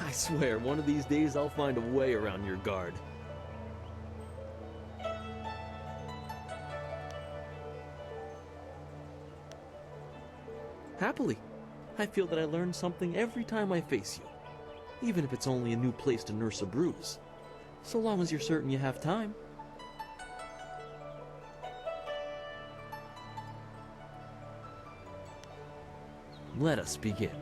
I swear, one of these days I'll find a way around your guard. Happily. I feel that I learn something every time I face you, even if it's only a new place to nurse a bruise. So long as you're certain you have time. Let us begin.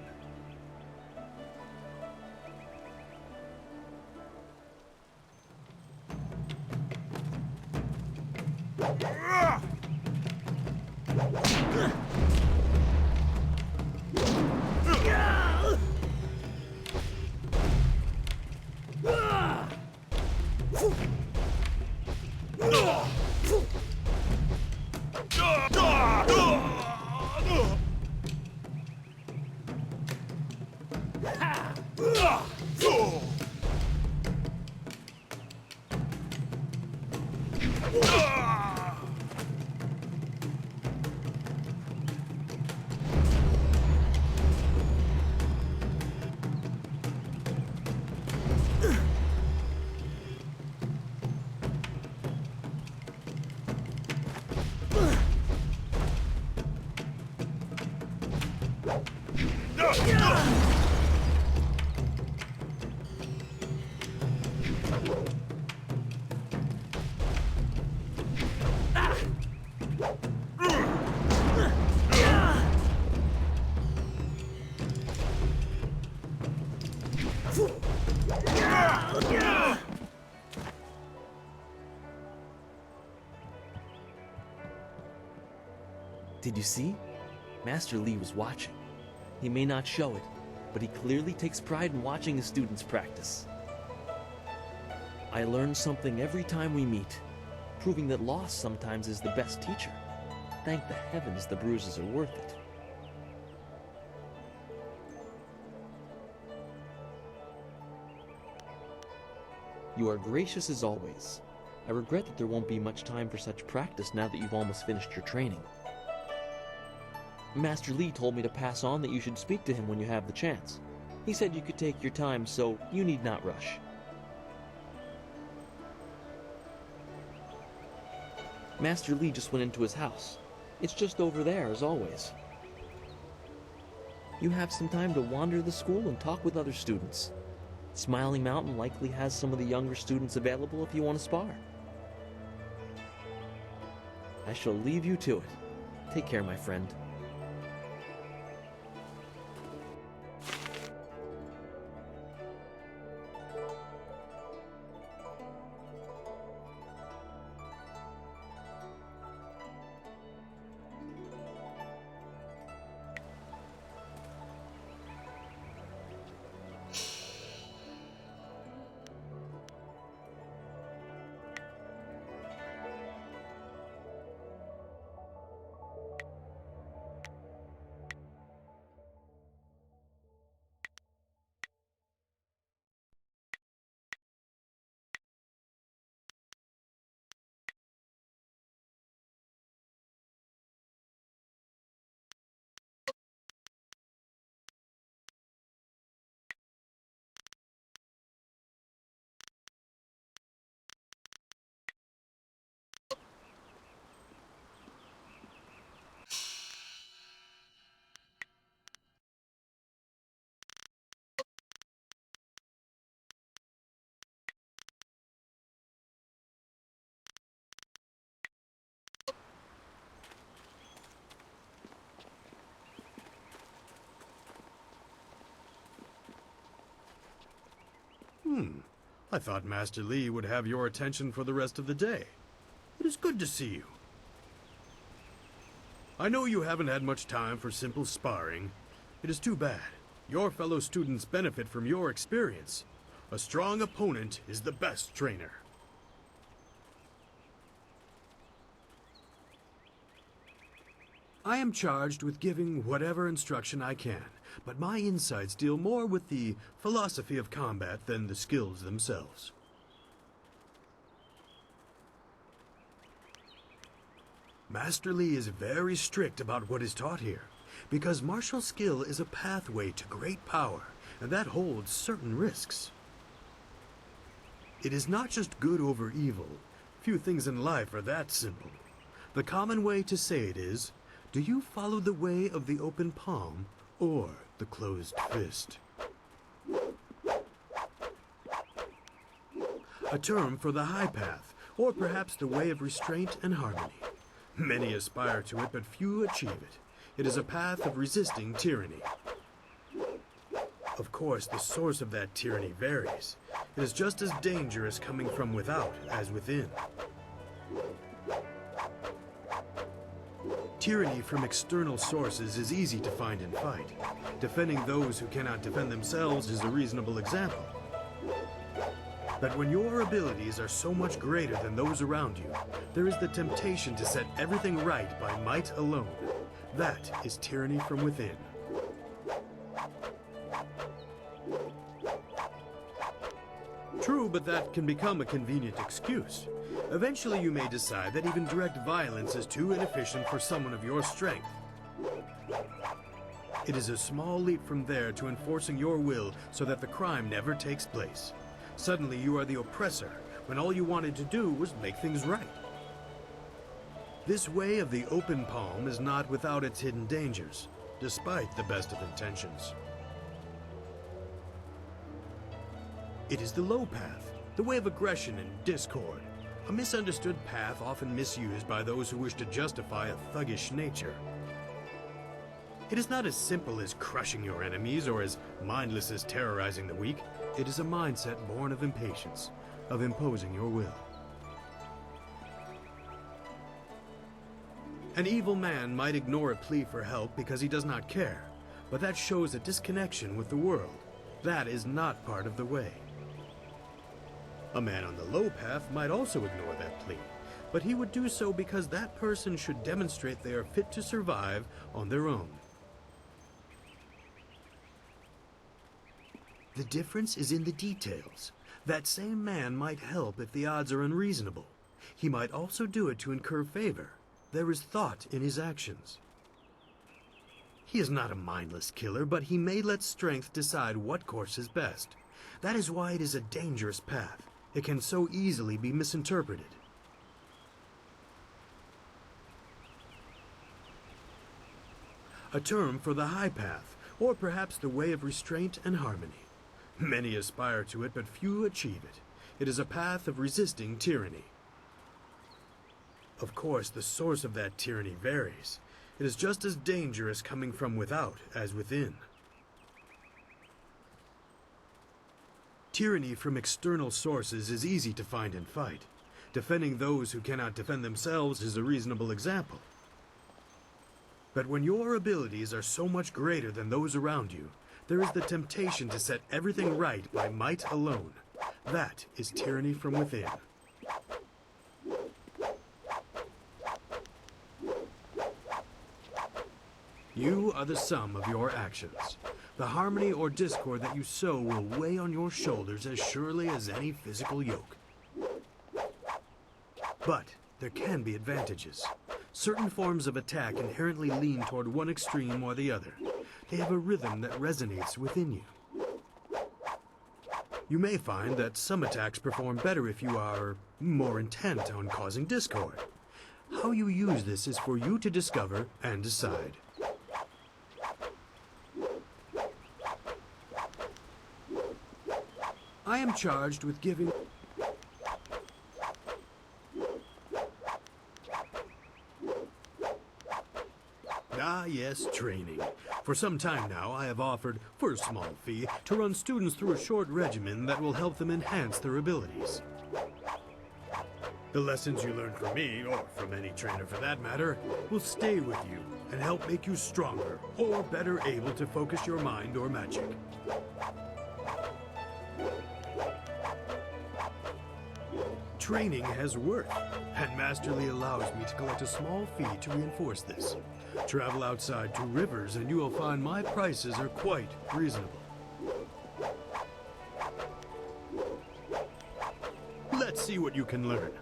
Did you see? Master Lee was watching. He may not show it, but he clearly takes pride in watching his students practice. I learn something every time we meet, proving that loss sometimes is the best teacher. Thank the heavens the bruises are worth it. You are gracious as always. I regret that there won't be much time for such practice now that you've almost finished your training. Master Lee told me to pass on that you should speak to him when you have the chance. He said you could take your time, so you need not rush. Master Lee just went into his house. It's just over there, as always. You have some time to wander the school and talk with other students. Smiling Mountain likely has some of the younger students available if you want to spar. I shall leave you to it. Take care, my friend. I thought Master Lee would have your attention for the rest of the day. It is good to see you. I know you haven't had much time for simple sparring. It is too bad. Your fellow students benefit from your experience. A strong opponent is the best trainer. I am charged with giving whatever instruction I can, but my insights deal more with the philosophy of combat than the skills themselves. Master Lee is very strict about what is taught here, because martial skill is a pathway to great power, and that holds certain risks. It is not just good over evil. Few things in life are that simple. The common way to say it is, do you follow the way of the open palm or the closed fist? A term for the high path, or perhaps the way of restraint and harmony. Many aspire to it, but few achieve it. It is a path of resisting tyranny. Of course, the source of that tyranny varies. It is just as dangerous coming from without as within. Tyranny from external sources is easy to find and fight. Defending those who cannot defend themselves is a reasonable example. But when your abilities are so much greater than those around you, there is the temptation to set everything right by might alone. That is tyranny from within. True, but that can become a convenient excuse. Eventually you may decide that even direct violence is too inefficient for someone of your strength. It is a small leap from there to enforcing your will so that the crime never takes place. Suddenly you are the oppressor, when all you wanted to do was make things right. This way of the open palm is not without its hidden dangers, despite the best of intentions. It is the low path, the way of aggression and discord, a misunderstood path often misused by those who wish to justify a thuggish nature. It is not as simple as crushing your enemies or as mindless as terrorizing the weak. It is a mindset born of impatience, of imposing your will. An evil man might ignore a plea for help because he does not care, but that shows a disconnection with the world. That is not part of the way. A man on the low path might also ignore that plea, but he would do so because that person should demonstrate they are fit to survive on their own. The difference is in the details. That same man might help if the odds are unreasonable. He might also do it to incur favor. There is thought in his actions. He is not a mindless killer, but he may let strength decide what course is best. That is why it is a dangerous path. It can so easily be misinterpreted. A term for the high path, or perhaps the way of restraint and harmony. Many aspire to it, but few achieve it. It is a path of resisting tyranny. Of course, the source of that tyranny varies. It is just as dangerous coming from without as within. Tyranny from external sources is easy to find and fight. Defending those who cannot defend themselves is a reasonable example. But when your abilities are so much greater than those around you, there is the temptation to set everything right by might alone. That is tyranny from within. You are the sum of your actions. The harmony or discord that you sow will weigh on your shoulders as surely as any physical yoke. But there can be advantages. Certain forms of attack inherently lean toward one extreme or the other. They have a rhythm that resonates within you. You may find that some attacks perform better if you are more intent on causing discord. How you use this is for you to discover and decide. I am charged with giving... Ah, yes, training. For some time now, I have offered, for a small fee, to run students through a short regimen that will help them enhance their abilities. The lessons you learn from me, or from any trainer for that matter, will stay with you and help make you stronger, or better able to focus your mind or magic. Training has worth, and Masterly allows me to collect a small fee to reinforce this. Travel outside 2 rivers and you will find my prices are quite reasonable. Let's see what you can learn.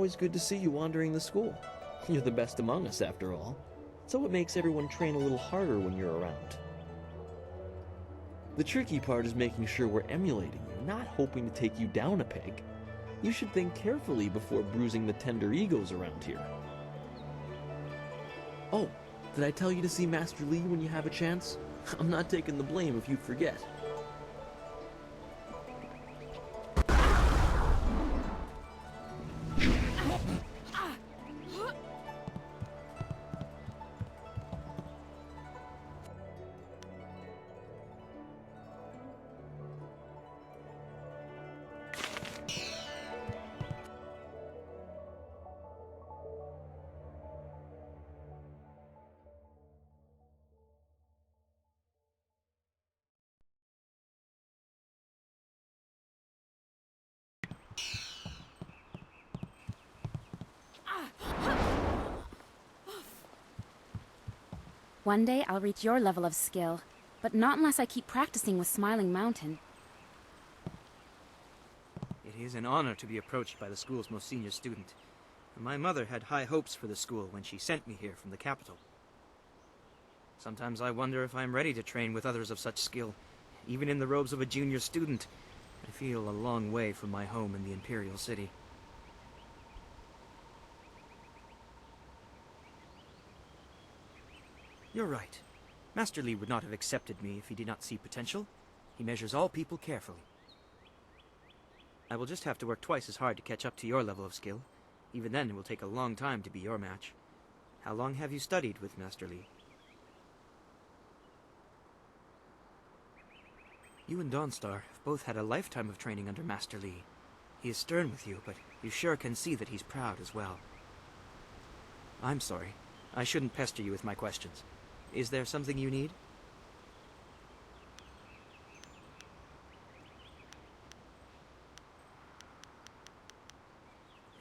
always good to see you wandering the school. You're the best among us, after all. So it makes everyone train a little harder when you're around. The tricky part is making sure we're emulating you, not hoping to take you down a peg. You should think carefully before bruising the tender egos around here. Oh, did I tell you to see Master Li when you have a chance? I'm not taking the blame if you forget. One day I'll reach your level of skill, but not unless I keep practicing with Smiling Mountain. It is an honor to be approached by the school's most senior student. My mother had high hopes for the school when she sent me here from the capital. Sometimes I wonder if I'm ready to train with others of such skill. Even in the robes of a junior student, I feel a long way from my home in the Imperial City. You're right. Master Li would not have accepted me if he did not see potential. He measures all people carefully. I will just have to work twice as hard to catch up to your level of skill. Even then, it will take a long time to be your match. How long have you studied with Master Li? You and Dawnstar have both had a lifetime of training under Master Li. He is stern with you, but you sure can see that he's proud as well. I'm sorry. I shouldn't pester you with my questions. Is there something you need?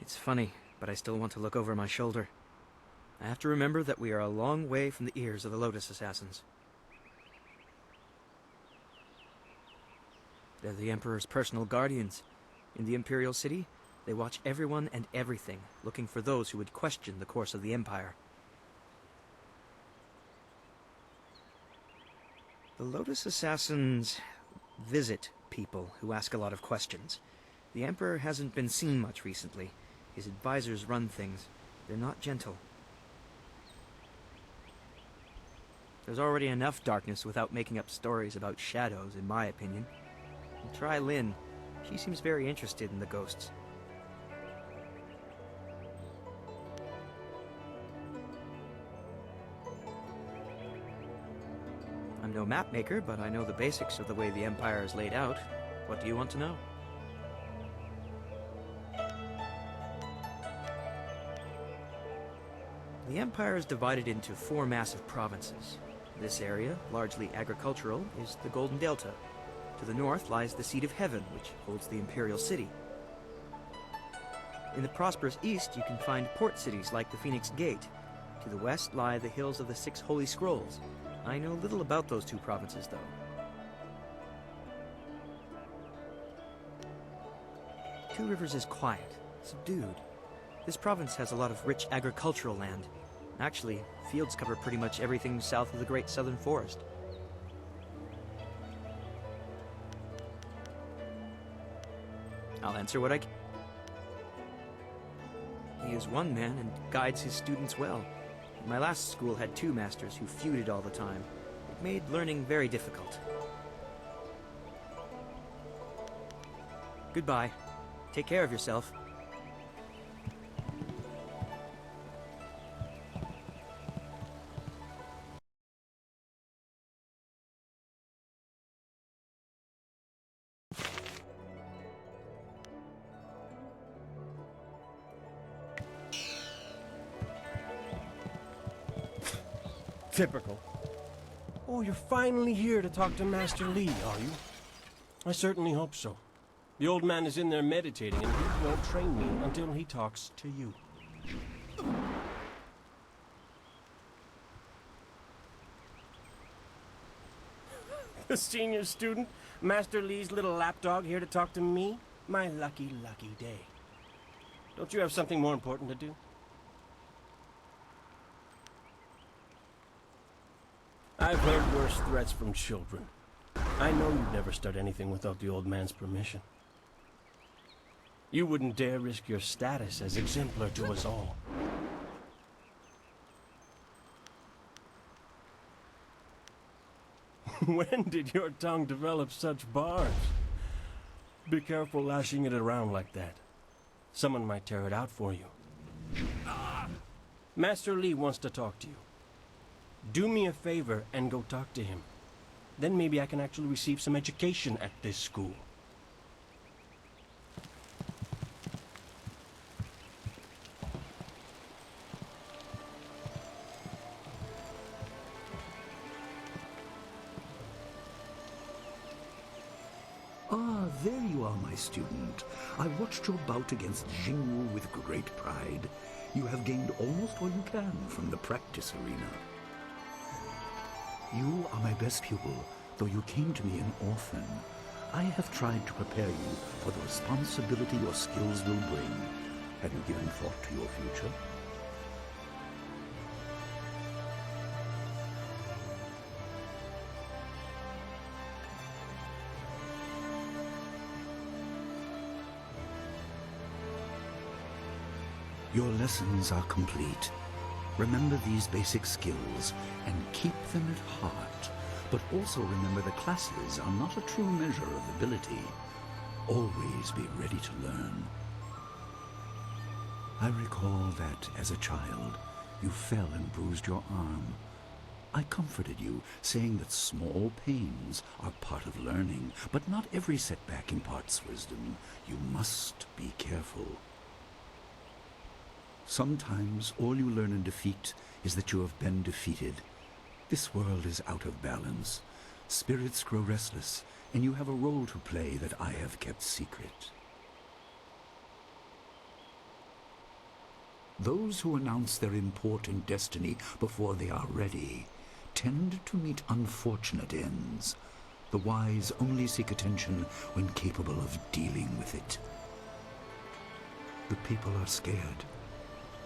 It's funny, but I still want to look over my shoulder. I have to remember that we are a long way from the ears of the Lotus Assassins. They're the Emperor's personal guardians. In the Imperial City, they watch everyone and everything, looking for those who would question the course of the Empire. The Lotus Assassins visit people who ask a lot of questions. The Emperor hasn't been seen much recently. His advisors run things. They're not gentle. There's already enough darkness without making up stories about shadows, in my opinion. Try Lynn. She seems very interested in the ghosts. I'm no map maker, but I know the basics of the way the Empire is laid out. What do you want to know? The Empire is divided into 4 massive provinces. This area, largely agricultural, is the Golden Delta. To the north lies the Seat of Heaven, which holds the Imperial City. In the prosperous east, you can find port cities like the Phoenix Gate. To the west lie the hills of the 6 Holy Scrolls. I know little about those 2 provinces, though. Two Rivers is quiet, subdued. This province has a lot of rich agricultural land. Actually, fields cover pretty much everything south of the Great Southern Forest. I'll answer what I can. He is one man and guides his students well. My last school had 2 masters who feuded all the time. It made learning very difficult. Goodbye. Take care of yourself. Typical. Oh, you're finally here to talk to Master Li, are you? I certainly hope so. The old man is in there meditating, and he won't train me until he talks to you. The senior student, Master Li's little lapdog, here to talk to me? My lucky, lucky day. Don't you have something more important to do? I've heard worse threats from children. I know you'd never start anything without the old man's permission. You wouldn't dare risk your status as exemplar to us all. When did your tongue develop such barbs? Be careful lashing it around like that. Someone might tear it out for you. Master Lee wants to talk to you. Do me a favor and go talk to him. Then maybe I can actually receive some education at this school. Ah, there you are, my student. I watched your bout against Jingwu with great pride. You have gained almost all you can from the practice arena. You are my best pupil, though you came to me an orphan. I have tried to prepare you for the responsibility your skills will bring. Have you given thought to your future? Your lessons are complete. Remember these basic skills and keep them at heart. But also remember the classes are not a true measure of ability. Always be ready to learn. I recall that, as a child, you fell and bruised your arm. I comforted you, saying that small pains are part of learning, but not every setback imparts wisdom. You must be careful. Sometimes all you learn in defeat is that you have been defeated. This world is out of balance. Spirits grow restless, and you have a role to play that I have kept secret. Those who announce their important destiny before they are ready tend to meet unfortunate ends. The wise only seek attention when capable of dealing with it. The people are scared.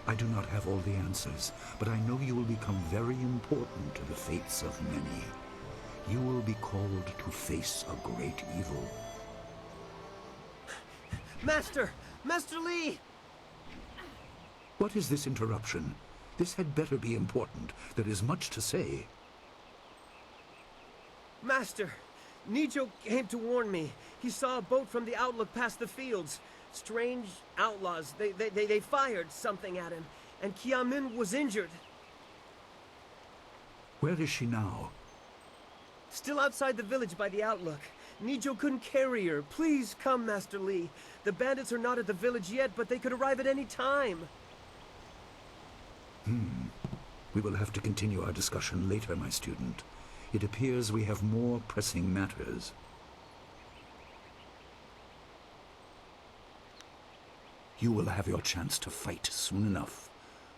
I do not have all the answers, but I know you will become very important to the fates of many. You will be called to face a great evil. Master! Master Lee! What is this interruption? This had better be important. There is much to say. Master, Nijo came to warn me. He saw a boat from the outlook past the fields. Strange outlaws. They fired something at him, and Kiamin was injured. Where is she now? Still outside the village by the outlook. Nijo couldn't carry her. Please come, Master Lee. The bandits are not at the village yet, but they could arrive at any time. We will have to continue our discussion later, my student. It appears we have more pressing matters. You will have your chance to fight soon enough.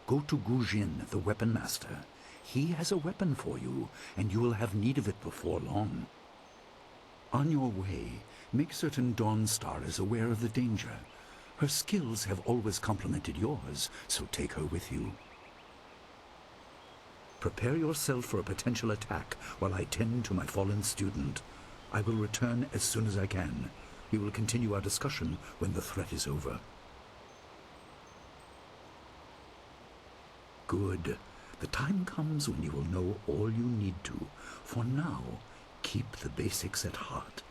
Go to Gujin, the weapon master. He has a weapon for you, and you will have need of it before long. On your way, make certain Dawnstar is aware of the danger. Her skills have always complemented yours, so take her with you. Prepare yourself for a potential attack while I tend to my fallen student. I will return as soon as I can. We will continue our discussion when the threat is over. Good. The time comes when you will know all you need to. For now, keep the basics at heart.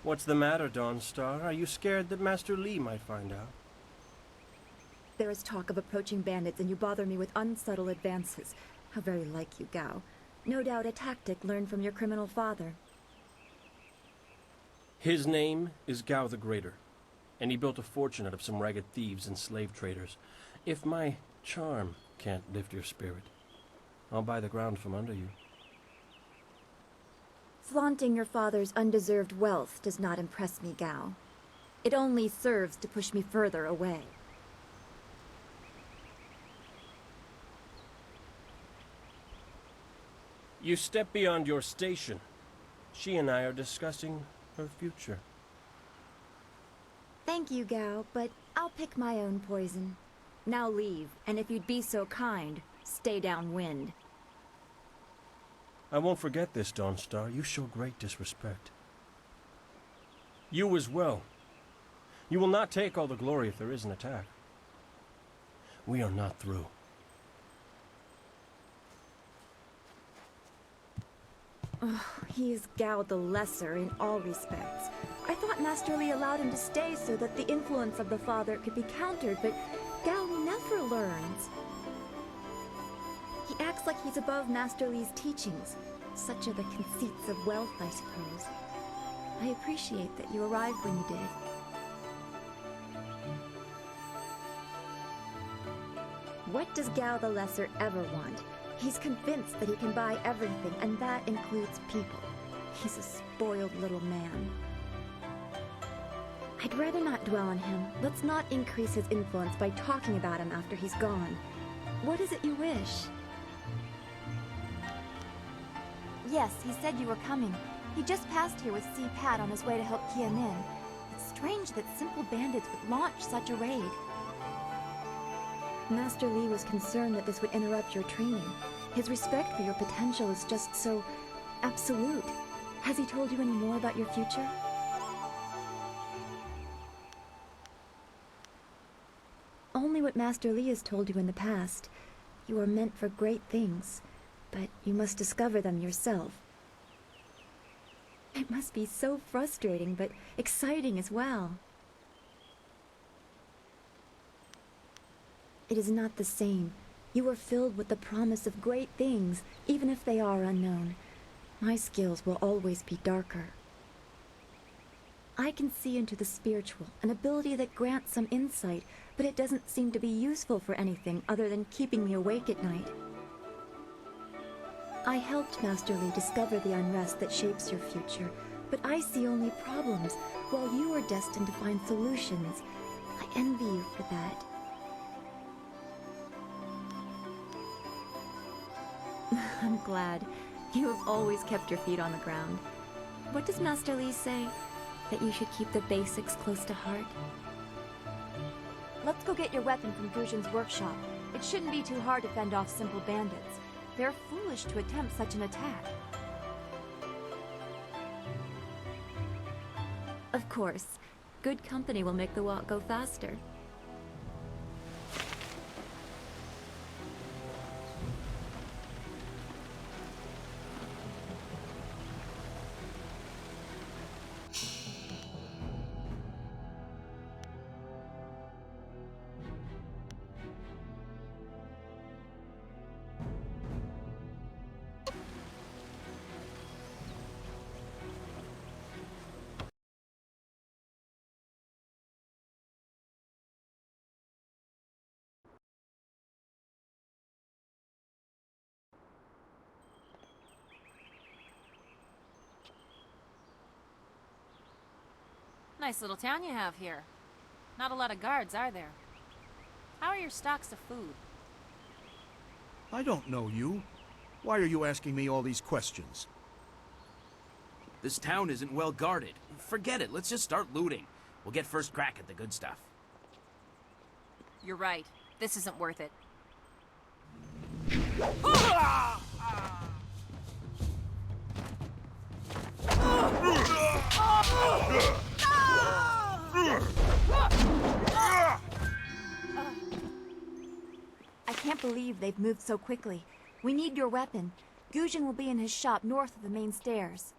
What's the matter, Dawnstar? Are you scared that Master Li might find out? There is talk of approaching bandits, and you bother me with unsubtle advances. How very like you, Gao. No doubt a tactic learned from your criminal father. His name is Gao the Greater, and he built a fortune out of some ragged thieves and slave traders. If my charm can't lift your spirit, I'll buy the ground from under you. Flaunting your father's undeserved wealth does not impress me, Gao. It only serves to push me further away. You step beyond your station. She and I are discussing her future. Thank you, Gao, but I'll pick my own poison. Now leave, and if you'd be so kind, stay downwind. I won't forget this, Dawnstar. You show great disrespect. You as well. You will not take all the glory if there is an attack. We are not through. He is Gao the Lesser in all respects. I thought Master Li allowed him to stay so that the influence of the father could be countered, but Gao never learns. He acts like he's above Master Li's teachings. Such are the conceits of wealth, I suppose. I appreciate that you arrived when you did. What does Gao the Lesser ever want? He's convinced that he can buy everything, and that includes people. He's a spoiled little man. I'd rather not dwell on him. Let's not increase his influence by talking about him after he's gone. What is it you wish? Yes, he said you were coming. He just passed here with Si Pat on his way to help Qianin. It's strange that simple bandits would launch such a raid. Master Li was concerned that this would interrupt your training. His respect for your potential is just so absolute. Has he told you any more about your future? Only what Master Li has told you in the past. You are meant for great things, but you must discover them yourself. It must be so frustrating, but exciting as well. It is not the same. You are filled with the promise of great things, even if they are unknown. My skills will always be darker. I can see into the spiritual, an ability that grants some insight, but it doesn't seem to be useful for anything other than keeping me awake at night. I helped Master Li discover the unrest that shapes your future, but I see only problems, while you are destined to find solutions. I envy you for that. I'm glad. You have always kept your feet on the ground. What does Master Li say? That you should keep the basics close to heart? Let's go get your weapon from Guzhen's workshop. It shouldn't be too hard to fend off simple bandits. They're foolish to attempt such an attack. Of course. Good company will make the walk go faster. Nice little town you have here. Not a lot of guards, are there? How are your stocks of food? I don't know you. Why are you asking me all these questions? This town isn't well guarded. Forget it, let's just start looting. We'll get first crack at the good stuff. You're right. This isn't worth it. I can't believe they've moved so quickly. We need your weapon. Guzhen will be in his shop north of the main stairs.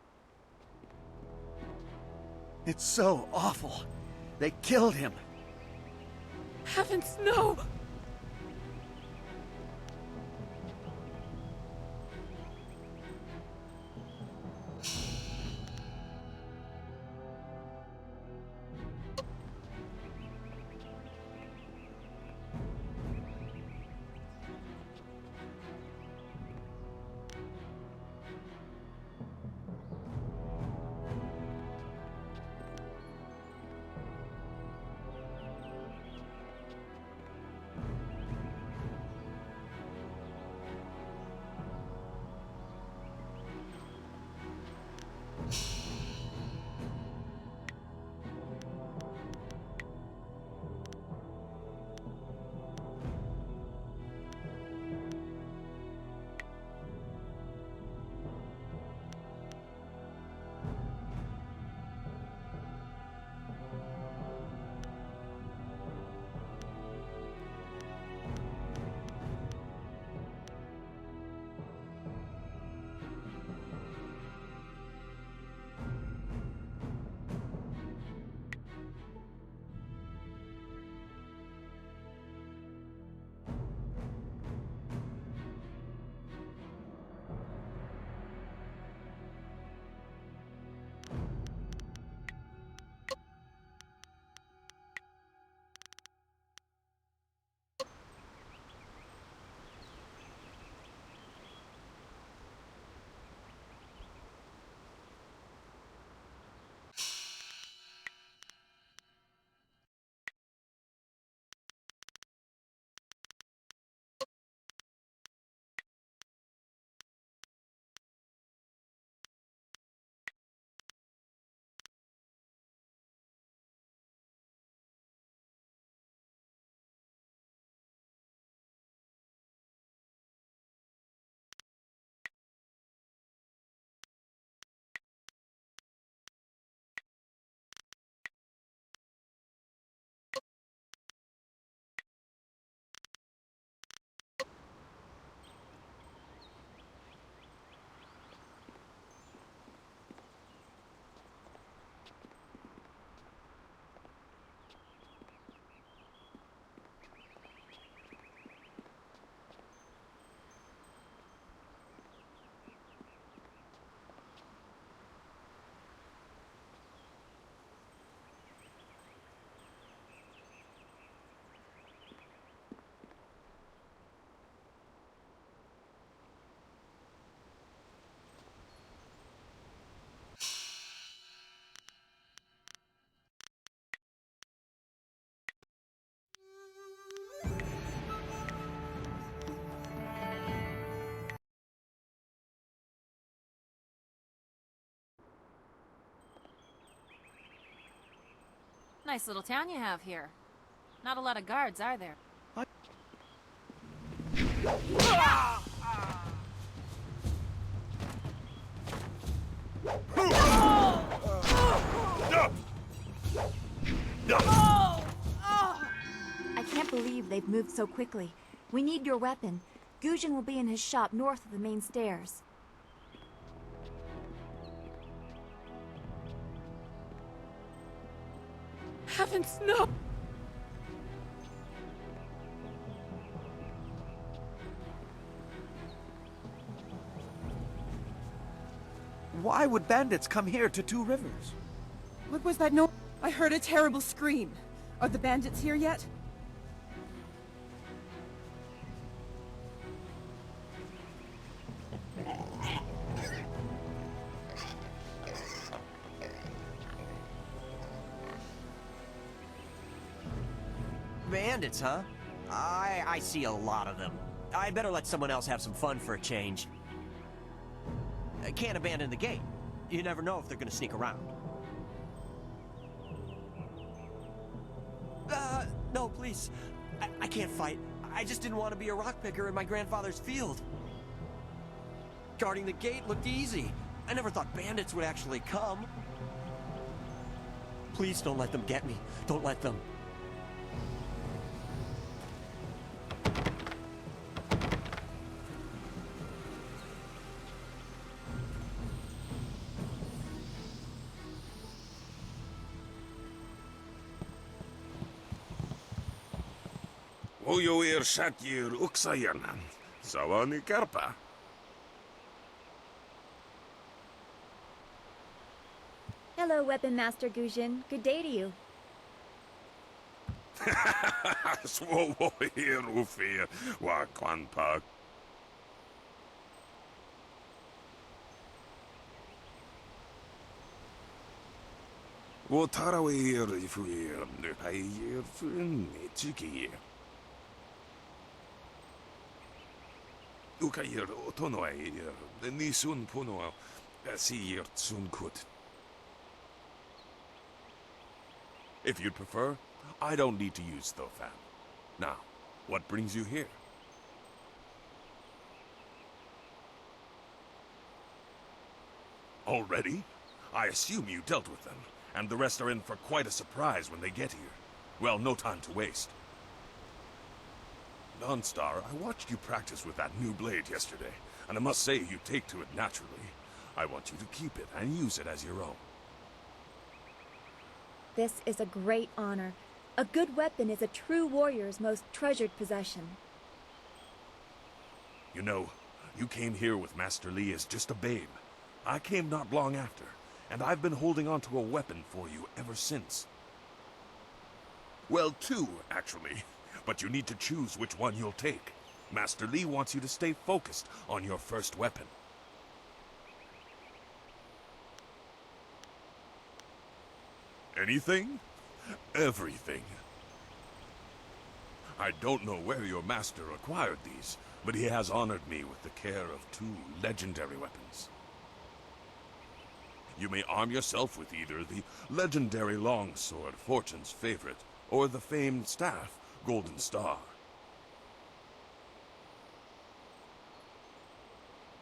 It's so awful. They killed him. Heavens, no! Nice little town you have here. Not a lot of guards, are there? I can't believe they've moved so quickly. We need your weapon. Gujin will be in his shop north of the main stairs. Heavens, no! Why would bandits come here to Two Rivers? What was that noise? I heard a terrible scream. Are the bandits here yet? Bandits, huh? I see a lot of them. I'd better let someone else have some fun for a change. I can't abandon the gate. You never know if they're gonna sneak around. No, please. I can't fight. I just didn't want to be a rock picker in my grandfather's field. Guarding the gate looked easy. I never thought bandits would actually come. Please don't let them get me. Don't let them. Ujuir Shatyir Uksayanan. Sawani Karpa. Hello, Weapon Master Gujin. Good day to you. Swowo here Ufir Wakwanpa. Wotarawir Fuir Nupayir Fun Chiki. Ukayir Otonoir Nisun Puno Asir Tsunkut. If you'd prefer, I don't need to use Thofan. Now, what brings you here? Already? I assume you dealt with them, and the rest are in for quite a surprise when they get here. Well, no time to waste. Dawnstar, I watched you practice with that new blade yesterday, and I must say you take to it naturally. I want you to keep it and use it as your own. This is a great honor. A good weapon is a true warrior's most treasured possession. You know, you came here with Master Li as just a babe. I came not long after, and I've been holding on to a weapon for you ever since. Well, two, actually. But you need to choose which one you'll take. Master Li wants you to stay focused on your first weapon. Anything? Everything. I don't know where your master acquired these, but he has honored me with the care of two legendary weapons. You may arm yourself with either the legendary longsword, Fortune's favorite, or the famed staff, Golden Star.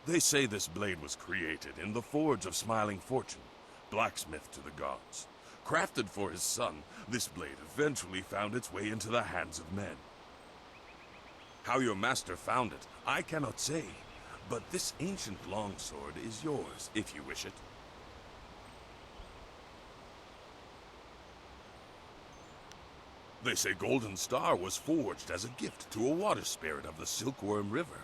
They say this blade was created in the forge of Smiling Fortune, blacksmith to the gods. Crafted for his son, this blade eventually found its way into the hands of men. How your master found it, I cannot say, but this ancient longsword is yours, if you wish it. They say Golden Star was forged as a gift to a water spirit of the Silkworm River.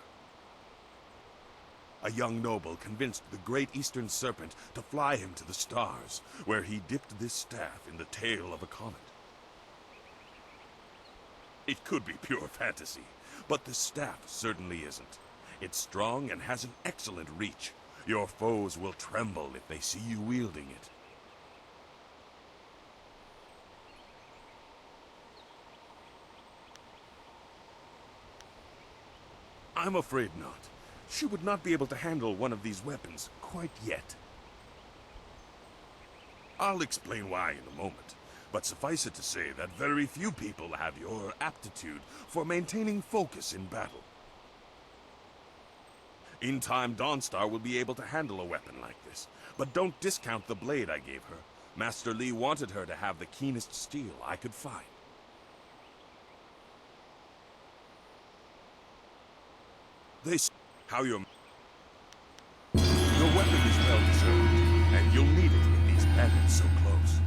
A young noble convinced the great Eastern Serpent to fly him to the stars, where he dipped this staff in the tail of a comet. It could be pure fantasy, but the staff certainly isn't. It's strong and has an excellent reach. Your foes will tremble if they see you wielding it. I'm afraid not. She would not be able to handle one of these weapons quite yet. I'll explain why in a moment, but suffice it to say that very few people have your aptitude for maintaining focus in battle. In time, Dawnstar will be able to handle a weapon like this, but don't discount the blade I gave her. Master Li wanted her to have the keenest steel I could find. They say how your weapon is well deserved, and you'll need it with these bandits so close.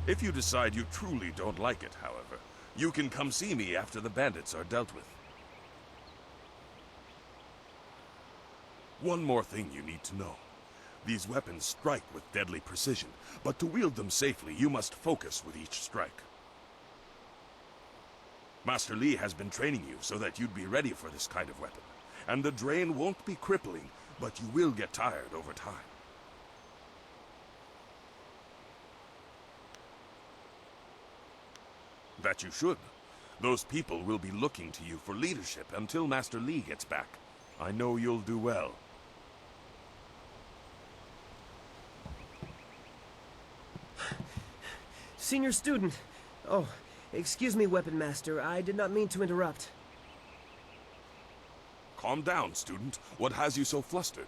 If you decide you truly don't like it, however, you can come see me after the bandits are dealt with. One more thing you need to know. These weapons strike with deadly precision, but to wield them safely, you must focus with each strike. Master Li has been training you so that you'd be ready for this kind of weapon. And the drain won't be crippling, but you will get tired over time. That you should. Those people will be looking to you for leadership until Master Li gets back. I know you'll do well. Senior student. Oh, excuse me, Weapon Master. I did not mean to interrupt. Calm down, student. What has you so flustered?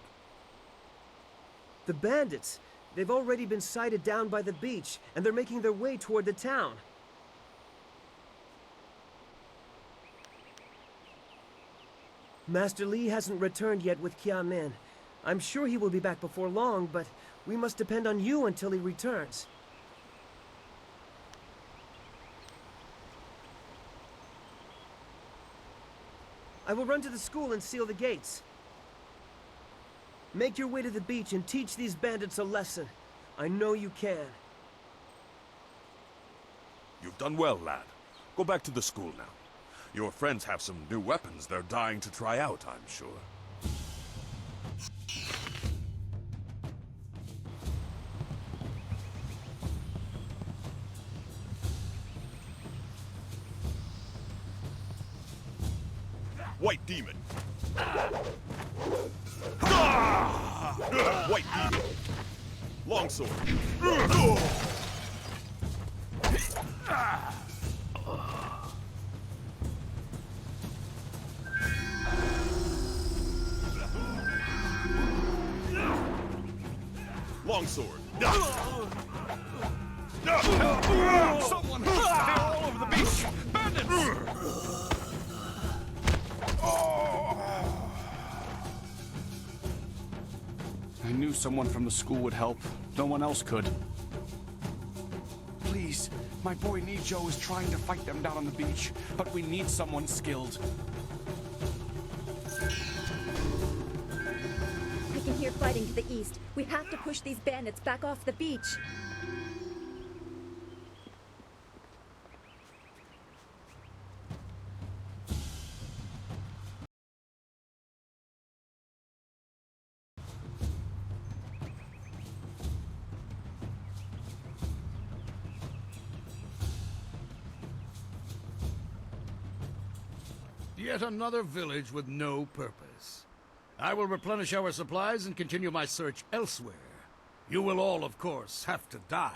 The bandits. They've already been sighted down by the beach, and they're making their way toward the town. Master Li hasn't returned yet with Kia Min. I'm sure he will be back before long, but we must depend on you until he returns. I will run to the school and seal the gates. Make your way to the beach and teach these bandits a lesson. I know you can. You've done well, lad. Go back to the school now. Your friends have some new weapons they're dying to try out, I'm sure. White Demon! White Demon! Longsword! Longsword! Someone! They're all over the beach! Bandits! I knew someone from the school would help. No one else could. Please, my boy Nijo is trying to fight them down on the beach, but we need someone skilled. I can hear fighting to the east. We have to push these bandits back off the beach. Yet another village with no purpose. I will replenish our supplies and continue my search elsewhere. You will all, of course, have to die.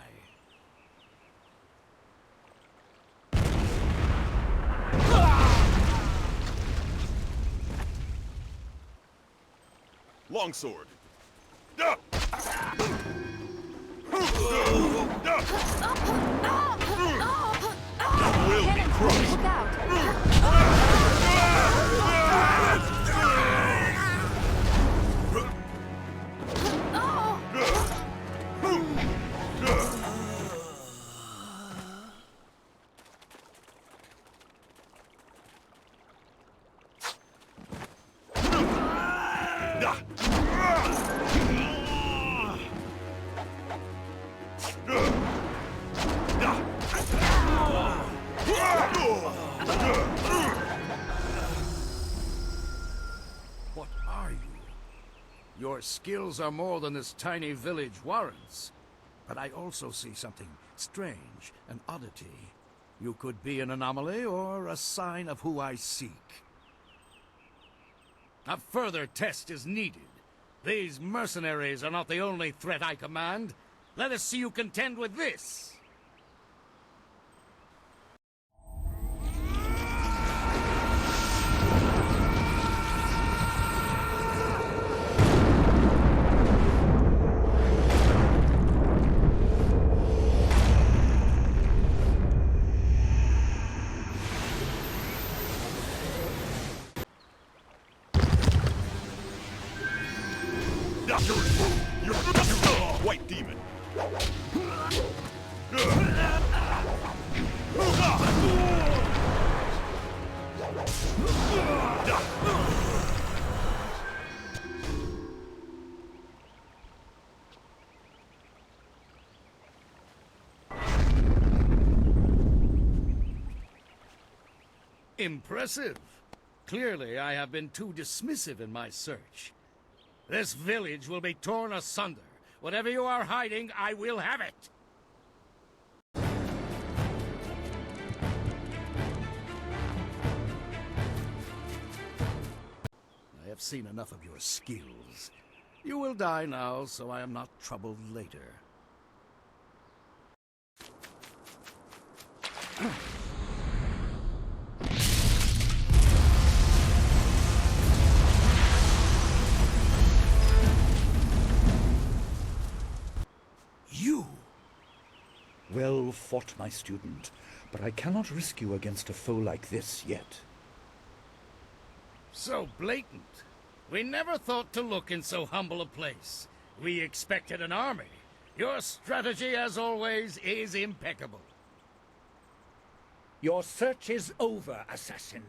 Longsword! Will be crushed! Look out! What are you? Your skills are more than this tiny village warrants. But I also see something strange, an oddity. You could be an anomaly or a sign of who I seek. A further test is needed. These mercenaries are not the only threat I command. Let us see you contend with this. White Demon! Impressive. Clearly, I have been too dismissive in my search. This village will be torn asunder. Whatever you are hiding, I will have it. I have seen enough of your skills. You will die now, so I am not troubled later. You! Well fought, my student, but I cannot risk you against a foe like this yet. So blatant. We never thought to look in so humble a place. We expected an army. Your strategy, as always, is impeccable. Your search is over, assassin.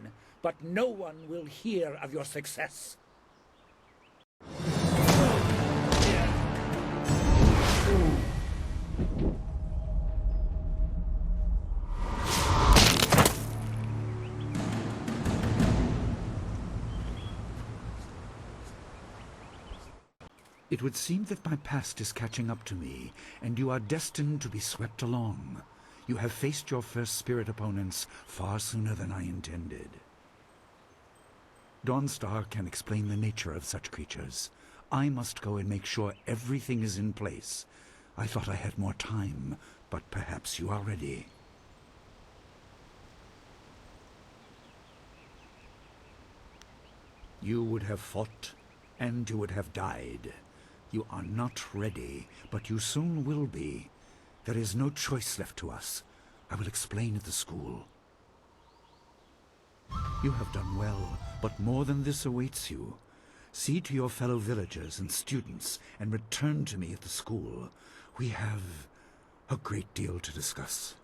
but no one will hear of your success. It would seem that my past is catching up to me, and you are destined to be swept along. You have faced your first spirit opponents far sooner than I intended. Dawnstar can explain the nature of such creatures. I must go and make sure everything is in place. I thought I had more time, but perhaps you are ready. You would have fought, and you would have died. You are not ready, but you soon will be. There is no choice left to us. I will explain at the school. You have done well, but more than this awaits you. See to your fellow villagers and students, and return to me at the school. We have a great deal to discuss.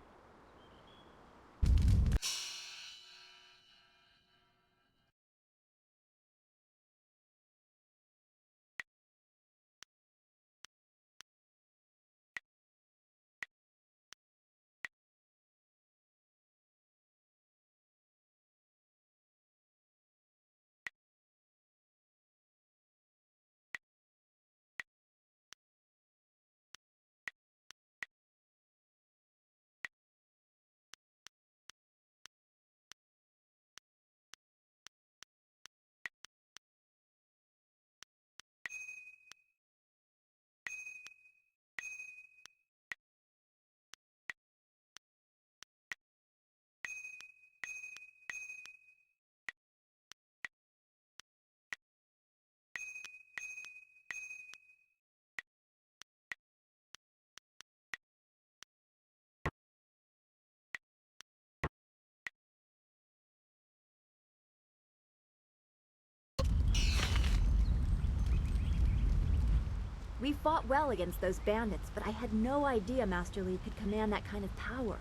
We fought well against those bandits, but I had no idea Master Li could command that kind of power.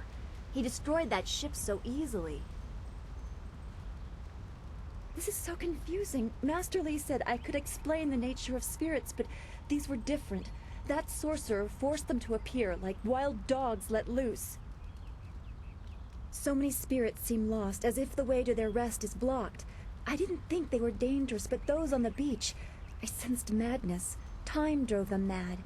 He destroyed that ship so easily. This is so confusing. Master Li said I could explain the nature of spirits, but these were different. That sorcerer forced them to appear like wild dogs let loose. So many spirits seem lost, as if the way to their rest is blocked. I didn't think they were dangerous, but those on the beach, I sensed madness. Time drove them mad.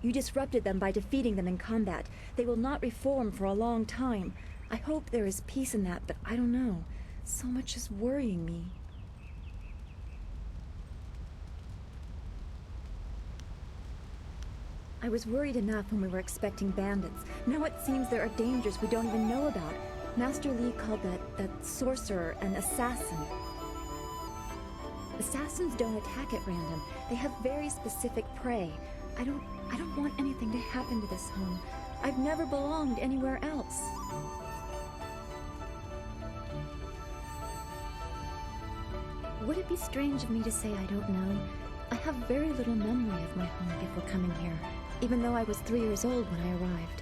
You disrupted them by defeating them in combat. They will not reform for a long time. I hope there is peace in that, but I don't know. So much is worrying me. I was worried enough when we were expecting bandits. Now it seems there are dangers we don't even know about. Master Li called that sorcerer an assassin. Assassins don't attack at random. They have very specific prey. I don't want anything to happen to this home. I've never belonged anywhere else. Would it be strange of me to say I don't know? I have very little memory of my home before coming here, even though I was 3 years old when I arrived.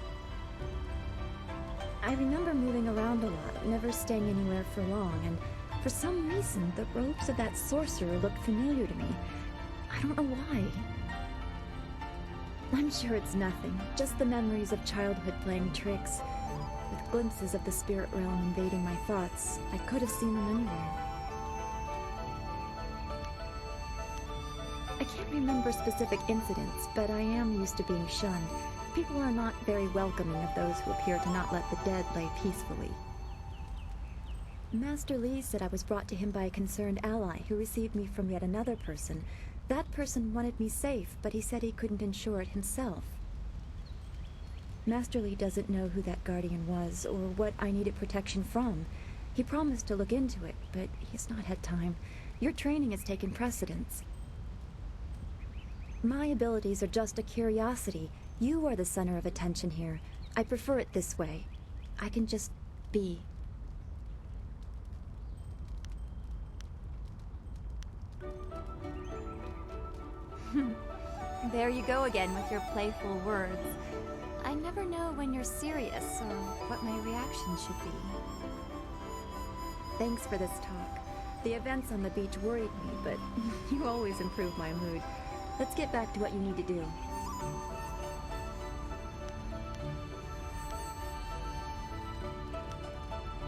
I remember moving around a lot, never staying anywhere for long, and for some reason, the robes of that sorcerer looked familiar to me. I don't know why. I'm sure it's nothing, just the memories of childhood playing tricks. With glimpses of the spirit realm invading my thoughts, I could have seen them anywhere. I can't remember specific incidents, but I am used to being shunned. People are not very welcoming of those who appear to not let the dead lay peacefully. Master Li said I was brought to him by a concerned ally who received me from yet another person. That person wanted me safe, but he said he couldn't ensure it himself. Master Li doesn't know who that guardian was, or what I needed protection from. He promised to look into it, but he's not had time. Your training has taken precedence. My abilities are just a curiosity. You are the center of attention here. I prefer it this way. I can just be. There you go again with your playful words. I never know when you're serious or what my reaction should be. Thanks for this talk. The events on the beach worried me, but you always improve my mood. Let's get back to what you need to do.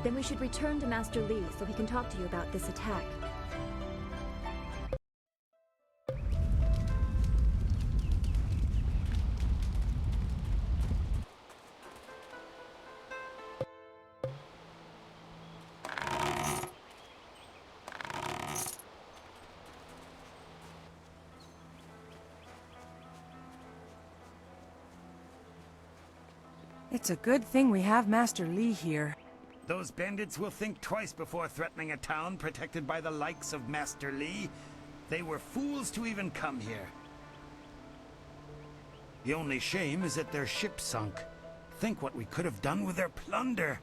Then we should return to Master Li so he can talk to you about this attack. It's a good thing we have Master Li here. Those bandits will think twice before threatening a town protected by the likes of Master Li. They were fools to even come here. The only shame is that their ship sunk. Think what we could have done with their plunder.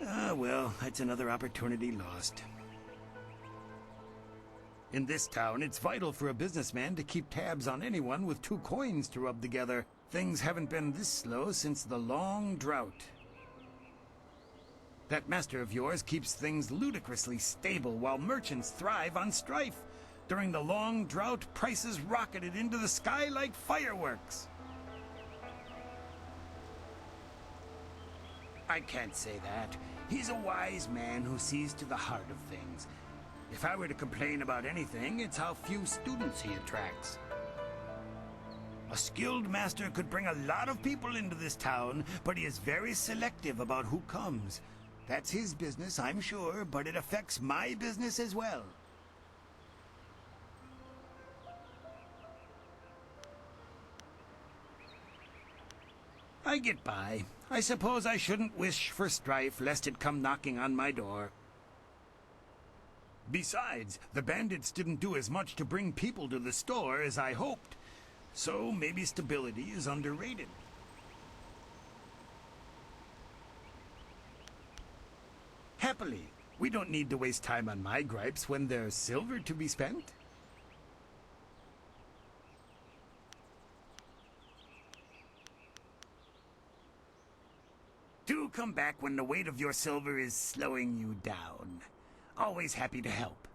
Ah, well, that's another opportunity lost. In this town, it's vital for a businessman to keep tabs on anyone with 2 coins to rub together. Things haven't been this slow since the long drought. That master of yours keeps things ludicrously stable while merchants thrive on strife. During the long drought, prices rocketed into the sky like fireworks. I can't say that. He's a wise man who sees to the heart of things. If I were to complain about anything, it's how few students he attracts. A skilled master could bring a lot of people into this town, but he is very selective about who comes. That's his business, I'm sure, but it affects my business as well. I get by. I suppose I shouldn't wish for strife, lest it come knocking on my door. Besides, the bandits didn't do as much to bring people to the store as I hoped. So maybe stability is underrated. Happily, we don't need to waste time on my gripes when there's silver to be spent. Do come back when the weight of your silver is slowing you down. Always happy to help.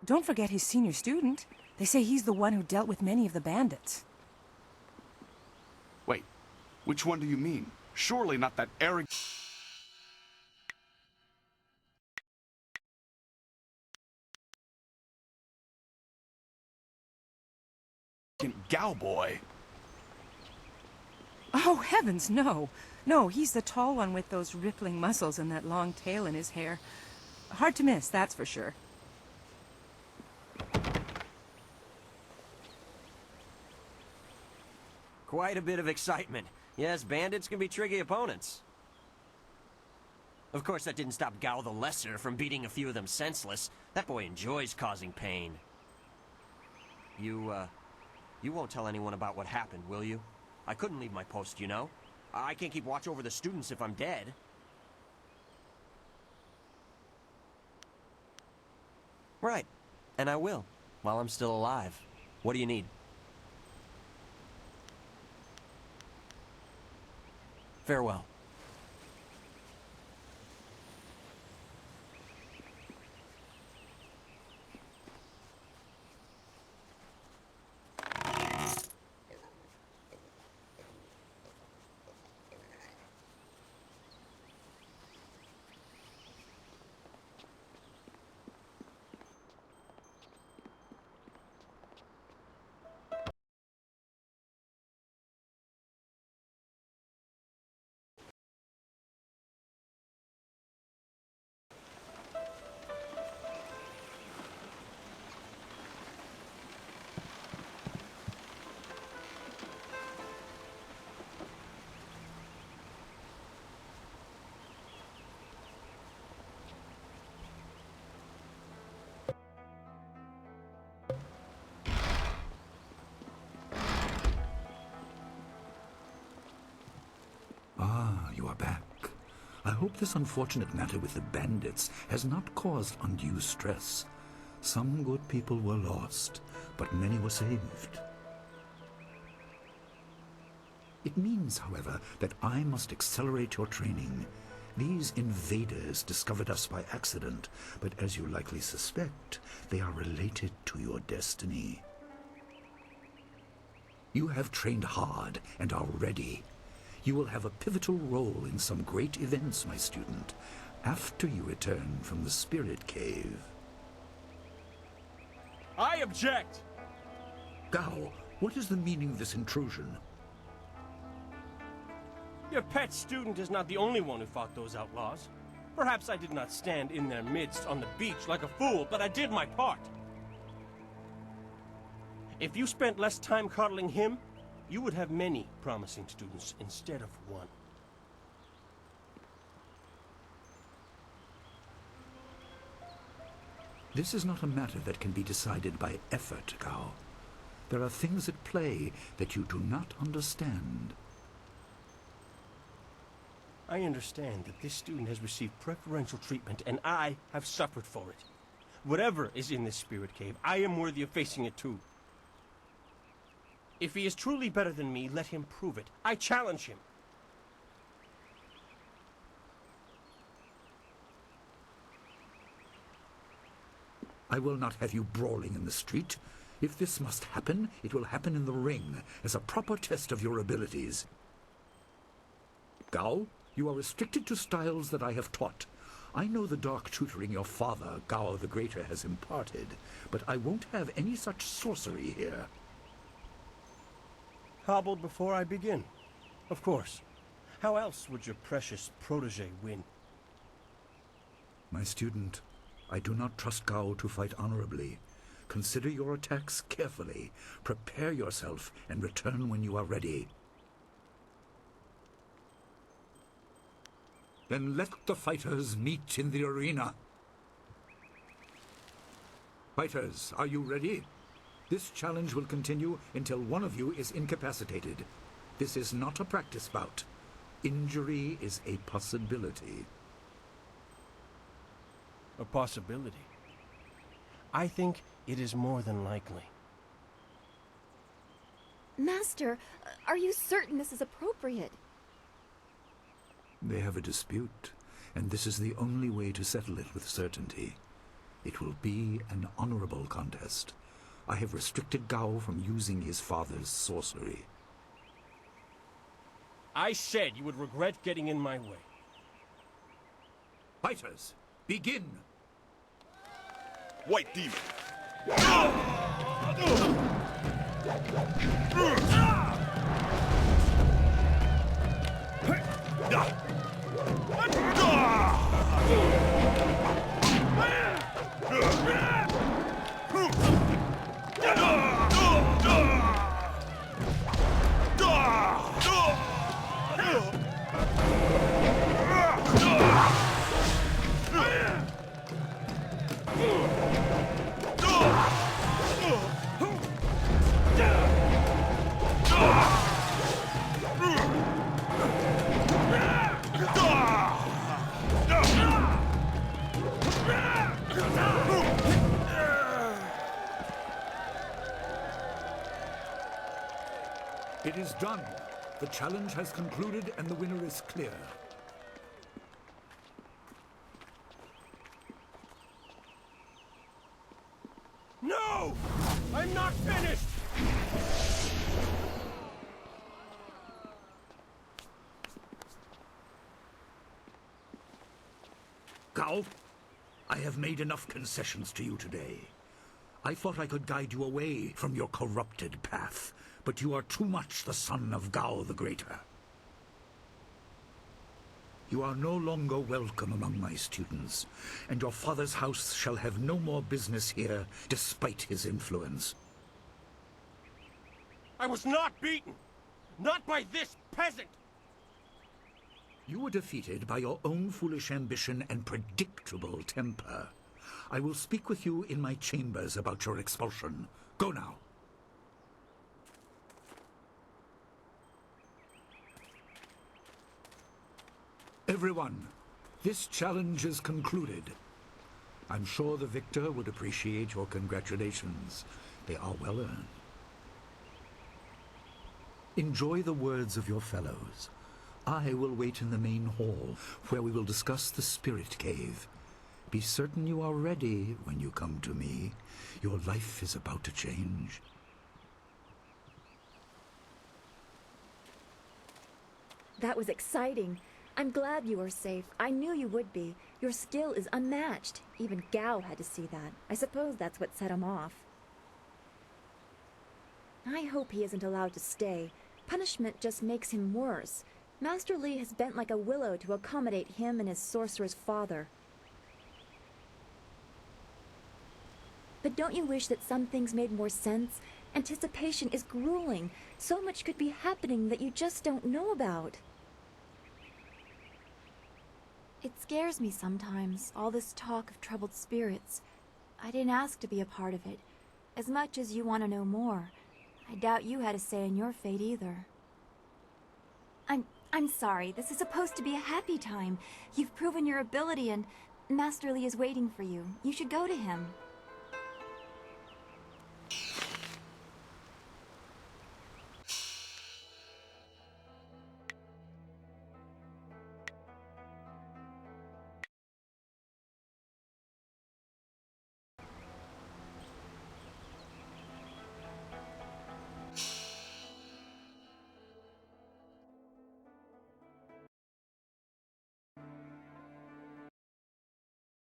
Don't forget his senior student. They say he's the one who dealt with many of the bandits. Wait, which one do you mean? Surely not that arrogant gal boy. Oh, heavens, no. No, he's the tall one with those rippling muscles and that long tail in his hair. Hard to miss, that's for sure. Quite a bit of excitement. Yes, bandits can be tricky opponents. Of course, that didn't stop Gao the Lesser from beating a few of them senseless. That boy enjoys causing pain. You won't tell anyone about what happened, will you? I couldn't leave my post, you know. I can't keep watch over the students if I'm dead. Right. And I will, while I'm still alive. What do you need? Farewell. Ah, you are back. I hope this unfortunate matter with the bandits has not caused undue stress. Some good people were lost, but many were saved. It means, however, that I must accelerate your training. These invaders discovered us by accident, but as you likely suspect, they are related to your destiny. You have trained hard and are ready. You will have a pivotal role in some great events, my student, after you return from the Spirit Cave. I object! Gao, what is the meaning of this intrusion? Your pet student is not the only one who fought those outlaws. Perhaps I did not stand in their midst on the beach like a fool, but I did my part. If you spent less time coddling him, you would have many promising students instead of one. This is not a matter that can be decided by effort, Gao. There are things at play that you do not understand. I understand that this student has received preferential treatment, and I have suffered for it. Whatever is in this spirit cave, I am worthy of facing it too. If he is truly better than me, let him prove it. I challenge him. I will not have you brawling in the street. If this must happen, it will happen in the ring, as a proper test of your abilities. Gao, you are restricted to styles that I have taught. I know the dark tutoring your father, Gao the Greater, has imparted, but I won't have any such sorcery here. Hobbled before I begin. Of course. How else would your precious protege win? My student, I do not trust Gao to fight honorably. Consider your attacks carefully. Prepare yourself and return when you are ready. Then let the fighters meet in the arena. Fighters, are you ready? This challenge will continue until one of you is incapacitated. This is not a practice bout. Injury is a possibility. A possibility? I think it is more than likely. Master, are you certain this is appropriate? They have a dispute, and this is the only way to settle it with certainty. It will be an honorable contest. I have restricted Gao from using his father's sorcery. I said you would regret getting in my way. Fighters, begin! White Demon! It is done. The challenge has concluded and the winner is clear. No! I'm not finished! Gao, I have made enough concessions to you today. I thought I could guide you away from your corrupted path, but you are too much the son of Gao the Greater. You are no longer welcome among my students, and your father's house shall have no more business here, despite his influence. I was not beaten! Not by this peasant! You were defeated by your own foolish ambition and predictable temper. I will speak with you in my chambers about your expulsion. Go now. Everyone, this challenge is concluded. I'm sure the victor would appreciate your congratulations. They are well earned. Enjoy the words of your fellows. I will wait in the main hall, where we will discuss the spirit cave. Be certain you are ready when you come to me. Your life is about to change. That was exciting. I'm glad you are safe. I knew you would be. Your skill is unmatched. Even Gao had to see that. I suppose that's what set him off. I hope he isn't allowed to stay. Punishment just makes him worse. Master Li has bent like a willow to accommodate him and his sorcerer's father. But don't you wish that some things made more sense? Anticipation is grueling. So much could be happening that you just don't know about. It scares me sometimes, all this talk of troubled spirits. I didn't ask to be a part of it. As much as you want to know more, I doubt you had a say in your fate either. I'm sorry. This is supposed to be a happy time. You've proven your ability and Master Li is waiting for you. You should go to him.